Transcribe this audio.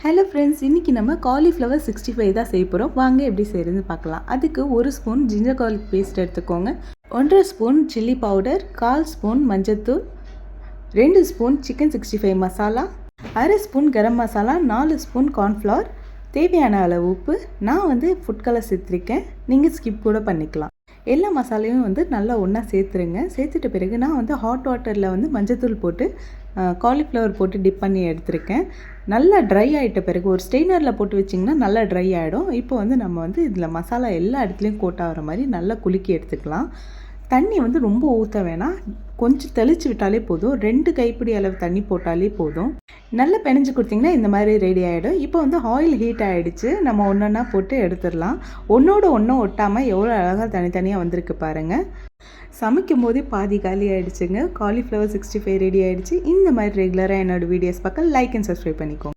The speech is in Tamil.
ஹலோ ஃப்ரெண்ட்ஸ், இன்றைக்கி நம்ம காலிஃப்ளவர் 65 தான் செய்ய போகிறோம். வாங்க எப்படி செய்கிறதுன்னு பார்க்கலாம். அதுக்கு 1 ஸ்பூன் ஜிஞ்சர் கார்லிக் பேஸ்ட் எடுத்துக்கோங்க, 1.5 ஸ்பூன் சில்லி பவுடர், 1/4 ஸ்பூன் மஞ்சத்தூள், 2 ஸ்பூன் சிக்கன் 65 மசாலா, அரை spoon garam masala, 4 spoon cornflour, தேவையான அளவு உப்பு. நான் ஃபுட் கலர் சேர்த்துருக்கேன், நீங்கள் ஸ்கிப் கூட பண்ணிக்கலாம். எல்லா மசாலையும் நல்லா ஒன்றா சேர்த்துருங்க. சேர்த்துட்ட பிறகு நான் ஹாட் வாட்டரில் மஞ்சத்தூள் போட்டு காலிஃப்ளவர் போட்டு டிப் பண்ணி எடுத்திருக்கேன். நல்லா ட்ரை ஆகிட்ட பிறகு ஒரு ஸ்ட்ரெயினரில் போட்டு வச்சிங்கன்னா நல்லா ட்ரை ஆகிடும். இப்போ நம்ம இதில் மசாலா எல்லா இடத்துலையும் கோட் ஆகிற மாதிரி நல்லா குலுக்கி எடுத்துக்கலாம். தண்ணி ரொம்ப ஊற்ற வேணாம், கொஞ்சம் தெளித்து விட்டாலே போதும். 2 கைப்பிடி அளவு தண்ணி போட்டாலே போதும். நல்லா பிணைஞ்சு கொடுத்திங்கன்னா இந்த மாதிரி ரெடி ஆகிடும். இப்போ ஆயில் ஹீட் ஆகிடுச்சு, நம்ம ஒன்றா போட்டு எடுத்துடலாம். ஒன்றோடு ஒன்றும் ஒட்டாமல் எவ்வளோ அழகாக தனித்தனியாக வந்திருக்கு பாருங்கள். சமைக்கும் போதே பாதி காலி ஆகிடுச்சுங்க. காலிஃப்ளவர் 65 ரெடி ஆகிடுச்சு. இந்த மாதிரி ரெகுலராக என்னோடய வீடியோஸ் பார்க்க லைக் அண்ட் சப்ஸ்கிரைப் பண்ணிக்கோங்க.